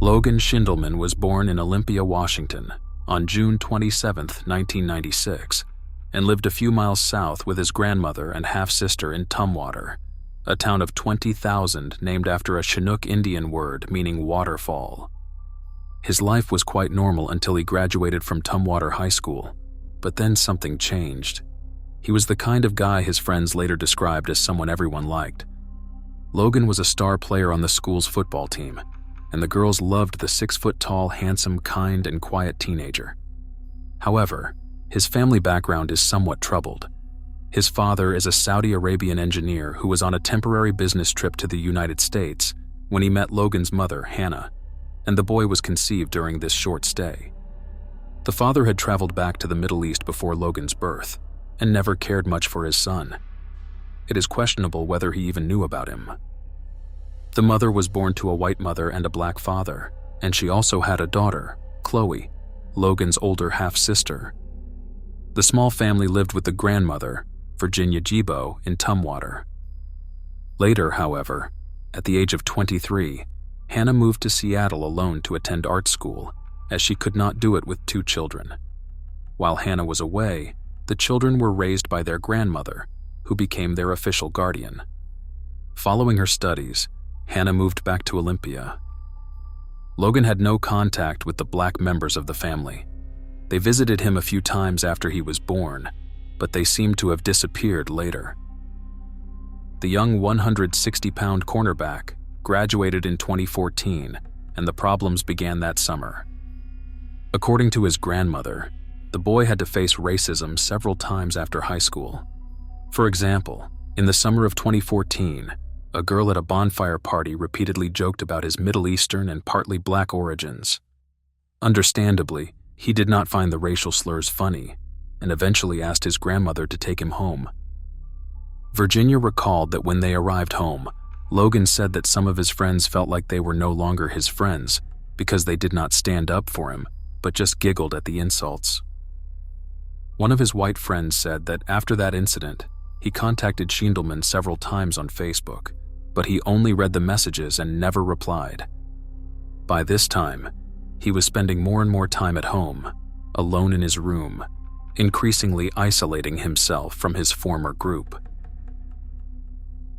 Logan Schiendelman was born in Olympia, Washington, on June 27, 1996, and lived a few miles south with his grandmother and half-sister in Tumwater, a town of 20,000 named after a Chinook Indian word meaning waterfall. His life was quite normal until he graduated from Tumwater High School, but then something changed. He was the kind of guy his friends later described as someone everyone liked. Logan was a star player on the school's football team, and the girls loved the 6-foot-tall, handsome, kind, and quiet teenager. However, his family background is somewhat troubled. His father is a Saudi Arabian engineer who was on a temporary business trip to the United States when he met Logan's mother, Hannah, and the boy was conceived during this short stay. The father had traveled back to the Middle East before Logan's birth and never cared much for his son. It is questionable whether he even knew about him. The mother was born to a white mother and a black father, and she also had a daughter, Chloe, Logan's older half-sister. The small family lived with the grandmother, Virginia Gibo, in Tumwater. Later, however, at the age of 23, Hannah moved to Seattle alone to attend art school, as she could not do it with 2 children. While Hannah was away, the children were raised by their grandmother, who became their official guardian. Following her studies, Hannah moved back to Olympia. Logan had no contact with the black members of the family. They visited him a few times after he was born, but they seemed to have disappeared later. The young 160-pound cornerback graduated in 2014, and the problems began that summer. According to his grandmother, the boy had to face racism several times after high school. For example, in the summer of 2014, a girl at a bonfire party repeatedly joked about his Middle Eastern and partly black origins. Understandably, he did not find the racial slurs funny, and eventually asked his grandmother to take him home. Virginia recalled that when they arrived home, Logan said that some of his friends felt like they were no longer his friends because they did not stand up for him, but just giggled at the insults. One of his white friends said that after that incident, he contacted Schiendelman several times on Facebook, but he only read the messages and never replied. By this time, he was spending more and more time at home, alone in his room, increasingly isolating himself from his former group.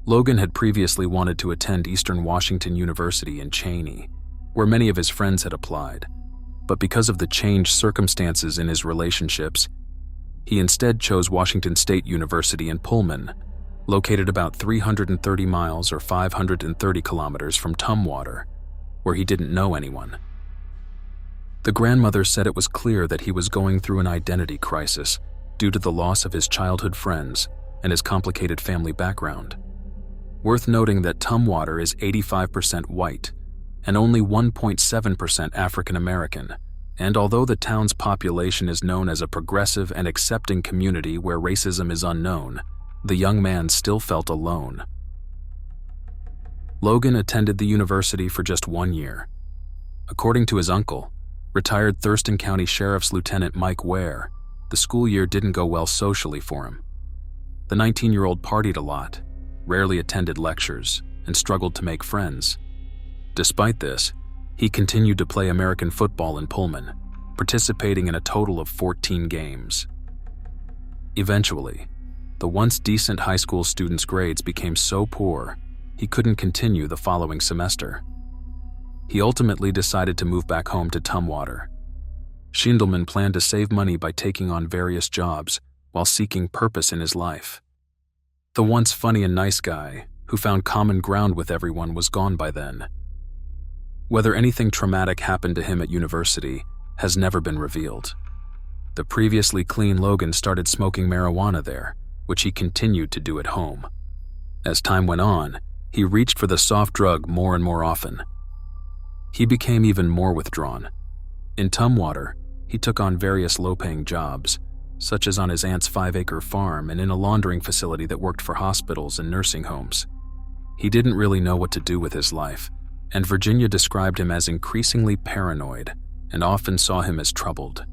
Logan had previously wanted to attend Eastern Washington University in Cheney, where many of his friends had applied, but because of the changed circumstances in his relationships, he instead chose Washington State University in Pullman, located about 330 miles or 530 kilometers from Tumwater, where he didn't know anyone. The grandmother said it was clear that he was going through an identity crisis due to the loss of his childhood friends and his complicated family background. Worth noting that Tumwater is 85% white and only 1.7% African American, and although the town's population is known as a progressive and accepting community where racism is unknown, the young man still felt alone. Logan attended the university for just 1 year. According to his uncle, retired Thurston County Sheriff's Lieutenant Mike Ware, the school year didn't go well socially for him. The 19-year-old partied a lot, rarely attended lectures, and struggled to make friends. Despite this, he continued to play American football in Pullman, participating in a total of 14 games. Eventually, the once decent high school student's grades became so poor, he couldn't continue the following semester. He ultimately decided to move back home to Tumwater. Schiendelman planned to save money by taking on various jobs while seeking purpose in his life. The once funny and nice guy, who found common ground with everyone, was gone by then. Whether anything traumatic happened to him at university has never been revealed. The previously clean Logan started smoking marijuana there, which he continued to do at home. As time went on, he reached for the soft drug more and more often. He became even more withdrawn. In Tumwater, he took on various low-paying jobs, such as on his aunt's 5-acre farm and in a laundering facility that worked for hospitals and nursing homes. He didn't really know what to do with his life, and Virginia described him as increasingly paranoid and often saw him as troubled.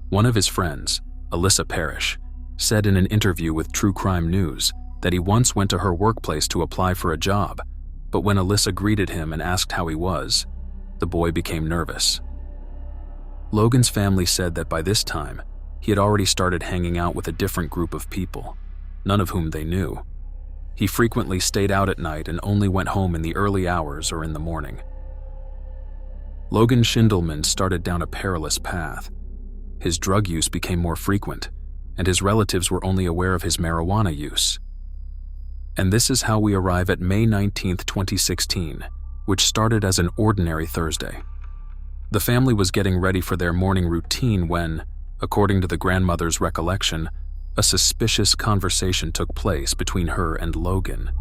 One of his friends, Alyssa Parrish, said in an interview with True Crime News that he once went to her workplace to apply for a job, but when Alyssa greeted him and asked how he was, the boy became nervous. Logan's family said that by this time, he had already started hanging out with a different group of people, none of whom they knew. He frequently stayed out at night and only went home in the early hours or in the morning. Logan Schiendelman started down a perilous path. His drug use became more frequent, and his relatives were only aware of his marijuana use. And this is how we arrive at May 19, 2016, which started as an ordinary Thursday. The family was getting ready for their morning routine when, according to the grandmother's recollection, a suspicious conversation took place between her and Logan.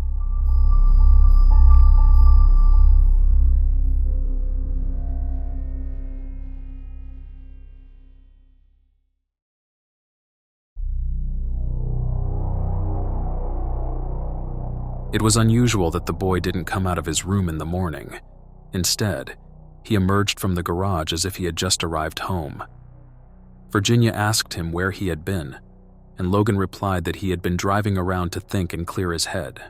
It was unusual that the boy didn't come out of his room in the morning. Instead, he emerged from the garage as if he had just arrived home. Virginia asked him where he had been, and Logan replied that he had been driving around to think and clear his head.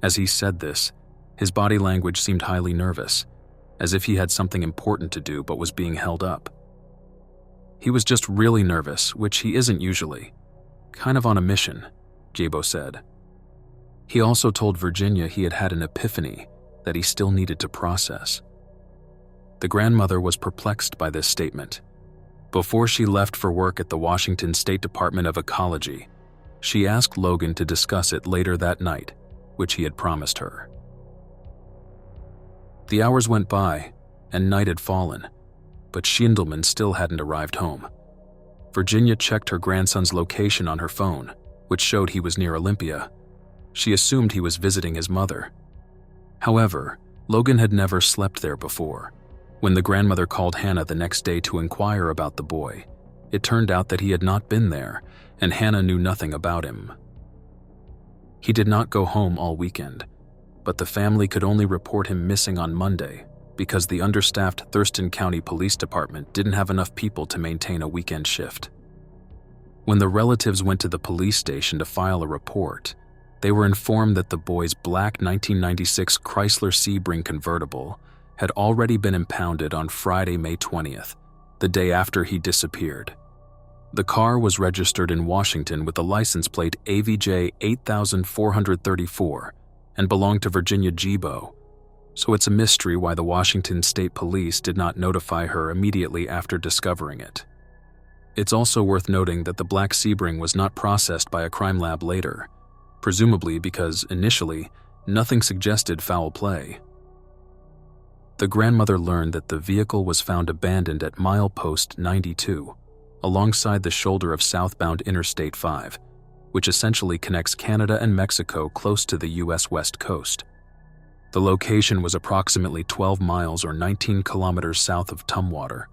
As he said this, his body language seemed highly nervous, as if he had something important to do but was being held up. He was just really nervous, which he isn't usually. Kind of on a mission, Jabo said. He also told Virginia he had had an epiphany that he still needed to process. The grandmother was perplexed by this statement. Before she left for work at the Washington State Department of Ecology, she asked Logan to discuss it later that night, which he had promised her. The hours went by, and night had fallen, but Schiendelman still hadn't arrived home. Virginia checked her grandson's location on her phone, which showed he was near Olympia. She assumed he was visiting his mother. However, Logan had never slept there before. When the grandmother called Hannah the next day to inquire about the boy, it turned out that he had not been there, and Hannah knew nothing about him. He did not go home all weekend, but the family could only report him missing on Monday because the understaffed Thurston County Police Department didn't have enough people to maintain a weekend shift. When the relatives went to the police station to file a report, they were informed that the boy's black 1996 Chrysler Sebring convertible had already been impounded on Friday, May 20th, the day after he disappeared. The car was registered in Washington with the license plate AVJ 8434 and belonged to Virginia Jabo, so it's a mystery why the Washington State Police did not notify her immediately after discovering it. It's also worth noting that the black Sebring was not processed by a crime lab later, presumably because, initially, nothing suggested foul play. The grandmother learned that the vehicle was found abandoned at milepost 92, alongside the shoulder of southbound Interstate 5, which essentially connects Canada and Mexico close to the U.S. West Coast. The location was approximately 12 miles or 19 kilometers south of Tumwater.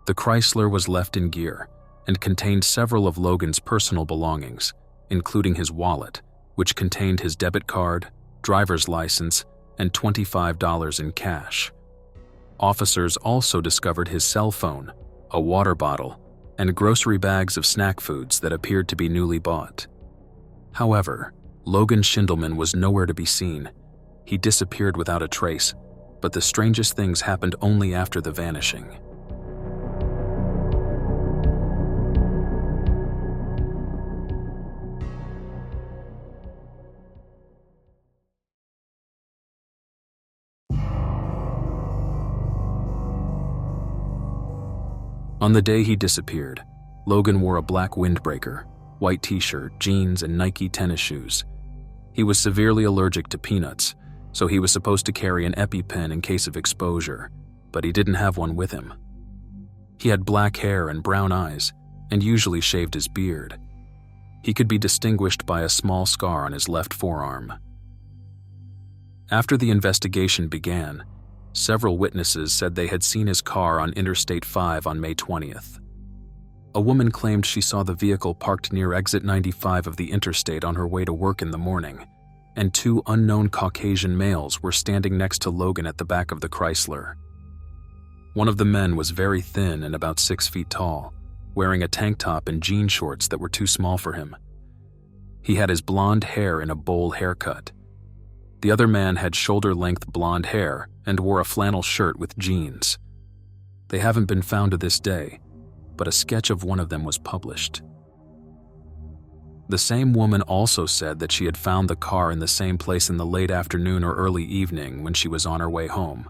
The Chrysler was left in gear and contained several of Logan's personal belongings, including his wallet, which contained his debit card, driver's license, and $25 in cash. Officers also discovered his cell phone, a water bottle, and grocery bags of snack foods that appeared to be newly bought. However, Logan Schiendelman was nowhere to be seen. He disappeared without a trace, but the strangest things happened only after the vanishing. On the day he disappeared, Logan wore a black windbreaker, white t-shirt, jeans, and Nike tennis shoes. He was severely allergic to peanuts, so he was supposed to carry an EpiPen in case of exposure, but he didn't have one with him. He had black hair and brown eyes, and usually shaved his beard. He could be distinguished by a small scar on his left forearm. After the investigation began, several witnesses said they had seen his car on Interstate 5 on May 20th. A woman claimed she saw the vehicle parked near exit 95 of the interstate on her way to work in the morning, and two unknown Caucasian males were standing next to Logan at the back of the Chrysler. One of the men was very thin and about 6 feet tall, wearing a tank top and jean shorts that were too small for him. He had his blonde hair in a bowl haircut. The other man had shoulder-length blonde hair and wore a flannel shirt with jeans. They haven't been found to this day, but a sketch of one of them was published. The same woman also said that she had found the car in the same place in the late afternoon or early evening when she was on her way home.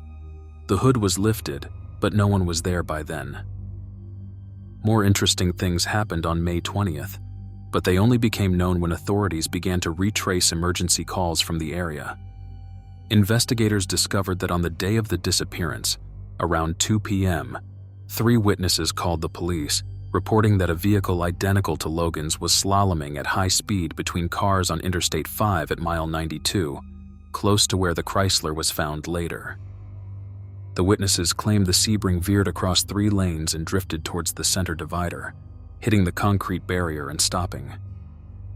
The hood was lifted, but no one was there by then. More interesting things happened on May 20th, but they only became known when authorities began to retrace emergency calls from the area. Investigators discovered that on the day of the disappearance, around 2 p.m., 3 witnesses called the police, reporting that a vehicle identical to Logan's was slaloming at high speed between cars on Interstate 5 at mile 92, close to where the Chrysler was found later. The witnesses claimed the Sebring veered across 3 lanes and drifted towards the center divider, hitting the concrete barrier and stopping.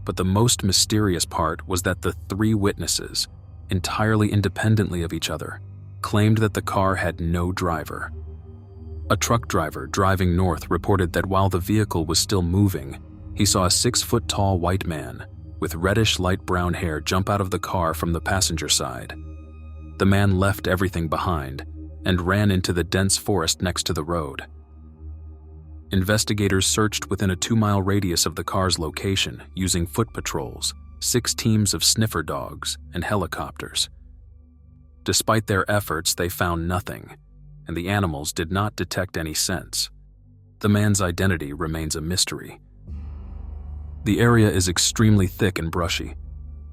But the most mysterious part was that the 3 witnesses, entirely independently of each other, claimed that the car had no driver. A truck driver driving north reported that while the vehicle was still moving, he saw a 6-foot-tall white man with reddish light brown hair jump out of the car from the passenger side. The man left everything behind and ran into the dense forest next to the road. Investigators searched within a 2-mile radius of the car's location using foot patrols, 6 teams of sniffer dogs, and helicopters. Despite their efforts, they found nothing, and the animals did not detect any scents. The man's identity remains a mystery. The area is extremely thick and brushy.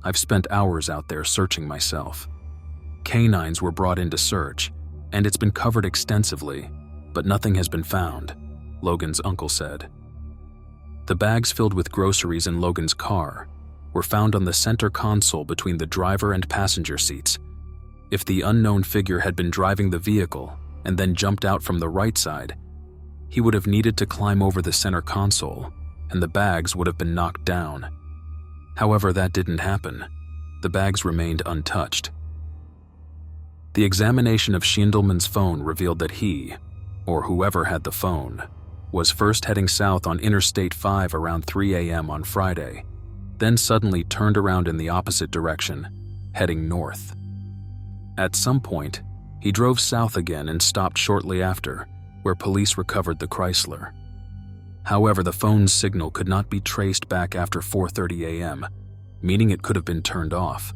I've spent hours out there searching myself. Canines were brought in to search, and it's been covered extensively, but nothing has been found, Logan's uncle said. The bags filled with groceries in Logan's car were found on the center console between the driver and passenger seats. If the unknown figure had been driving the vehicle and then jumped out from the right side, he would have needed to climb over the center console, and the bags would have been knocked down. However, that didn't happen. The bags remained untouched. The examination of Schiendelman's phone revealed that he, or whoever had the phone, was first heading south on Interstate 5 around 3 a.m. on Friday, then suddenly turned around in the opposite direction, heading north. At some point, he drove south again and stopped shortly after, where police recovered the Chrysler. However, the phone's signal could not be traced back after 4:30 a.m., meaning it could have been turned off.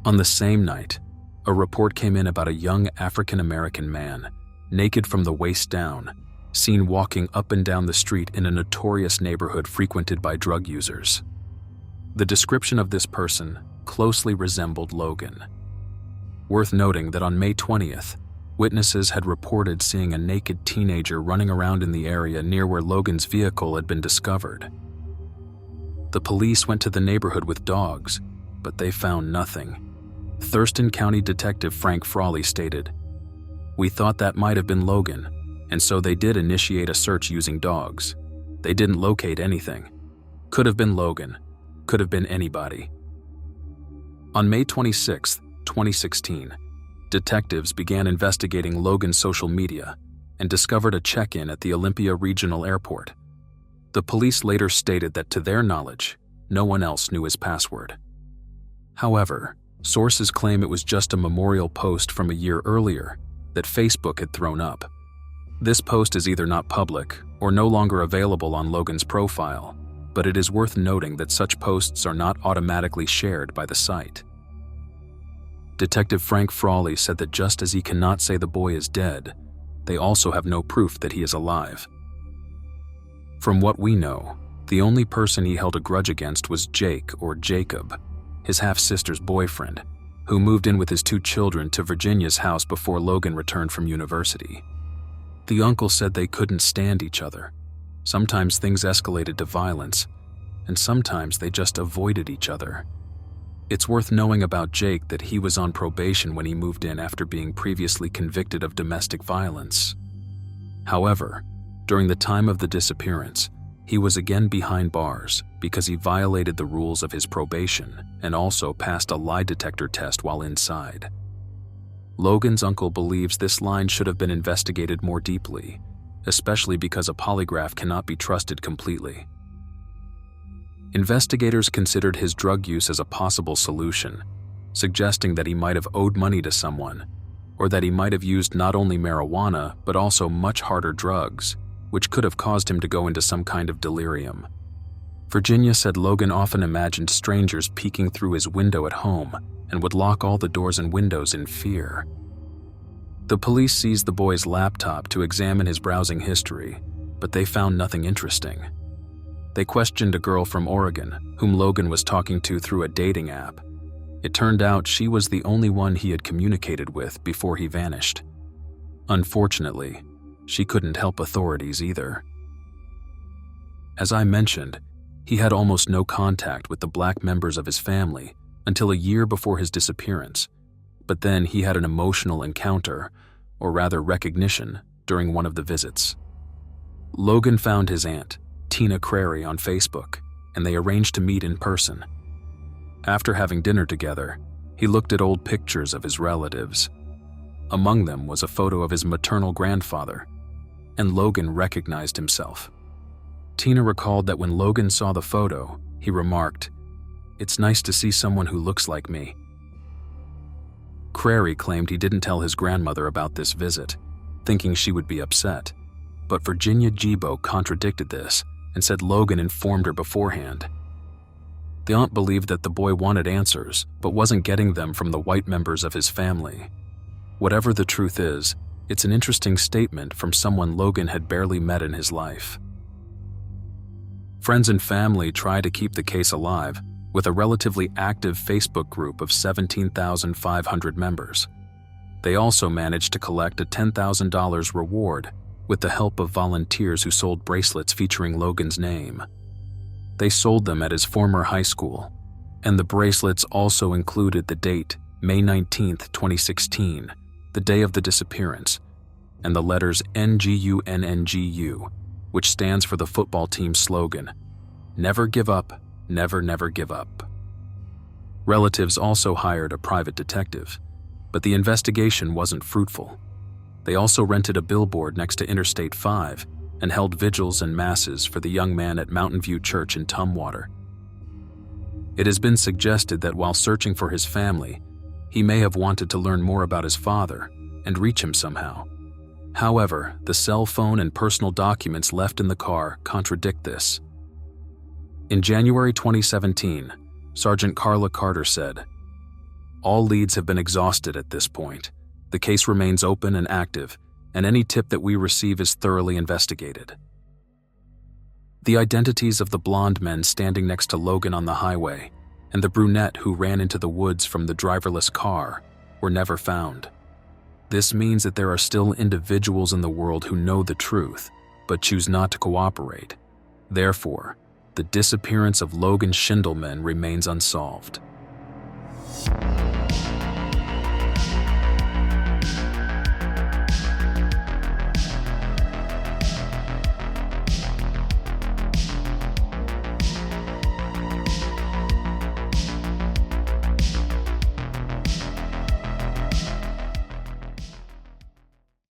On the same night, a report came in about a young African-American man, naked from the waist down, seen walking up and down the street in a notorious neighborhood frequented by drug users. The description of this person closely resembled Logan. Worth noting that on May 20th, witnesses had reported seeing a naked teenager running around in the area near where Logan's vehicle had been discovered. The police went to the neighborhood with dogs, but they found nothing. Thurston County Detective Frank Frawley stated, "We thought that might have been Logan, and so they did initiate a search using dogs. They didn't locate anything. Could have been Logan. Could have been anybody." On May 26, 2016, detectives began investigating Logan's social media and discovered a check-in at the Olympia Regional Airport. The police later stated that to their knowledge, no one else knew his password. However, sources claim it was just a memorial post from a year earlier that Facebook had thrown up. This post is either not public or no longer available on Logan's profile, but it is worth noting that such posts are not automatically shared by the site. Detective Frank Frawley said that just as he cannot say the boy is dead, they also have no proof that he is alive. From what we know, the only person he held a grudge against was Jake, or Jacob, his half-sister's boyfriend, who moved in with his 2 children to Virginia's house before Logan returned from university. The uncle said they couldn't stand each other. Sometimes things escalated to violence, and sometimes they just avoided each other. It's worth knowing about Jake that he was on probation when he moved in after being previously convicted of domestic violence. However, during the time of the disappearance, he was again behind bars because he violated the rules of his probation and also passed a lie detector test while inside. Logan's uncle believes this line should have been investigated more deeply, especially because a polygraph cannot be trusted completely. Investigators considered his drug use as a possible solution, suggesting that he might have owed money to someone or that he might have used not only marijuana but also much harder drugs, which could have caused him to go into some kind of delirium. Virginia said Logan often imagined strangers peeking through his window at home and would lock all the doors and windows in fear. The police seized the boy's laptop to examine his browsing history, but they found nothing interesting. They questioned a girl from Oregon, whom Logan was talking to through a dating app. It turned out she was the only one he had communicated with before he vanished. Unfortunately, she couldn't help authorities either. As I mentioned, he had almost no contact with the black members of his family until a year before his disappearance, but then he had an emotional encounter, or rather recognition, during one of the visits. Logan found his aunt, Tina Crary, on Facebook, and they arranged to meet in person. After having dinner together, he looked at old pictures of his relatives. Among them was a photo of his maternal grandfather, and Logan recognized himself. Tina recalled that when Logan saw the photo, he remarked, "It's nice to see someone who looks like me." Crary claimed he didn't tell his grandmother about this visit, thinking she would be upset, but Virginia Gibo contradicted this and said Logan informed her beforehand. The aunt believed that the boy wanted answers, but wasn't getting them from the white members of his family. Whatever the truth is, it's an interesting statement from someone Logan had barely met in his life. Friends and family try to keep the case alive with a relatively active Facebook group of 17,500 members. They also managed to collect a $10,000 reward with the help of volunteers who sold bracelets featuring Logan's name. They sold them at his former high school, and the bracelets also included the date, May 19, 2016, the day of the disappearance, and the letters NGUNNGU, which stands for the football team's slogan, "Never give up, never, never give up." Relatives also hired a private detective, but the investigation wasn't fruitful. They also rented a billboard next to Interstate 5 and held vigils and masses for the young man at Mountain View Church in Tumwater. It has been suggested that while searching for his family, he may have wanted to learn more about his father and reach him somehow. However, the cell phone and personal documents left in the car contradict this. In January 2017, Sergeant Carla Carter said, "All leads have been exhausted at this point. The case remains open and active, and any tip that we receive is thoroughly investigated." The identities of the blonde men standing next to Logan on the highway and the brunette who ran into the woods from the driverless car were never found. This means that there are still individuals in the world who know the truth, but choose not to cooperate. Therefore, the disappearance of Logan Schiendelman remains unsolved.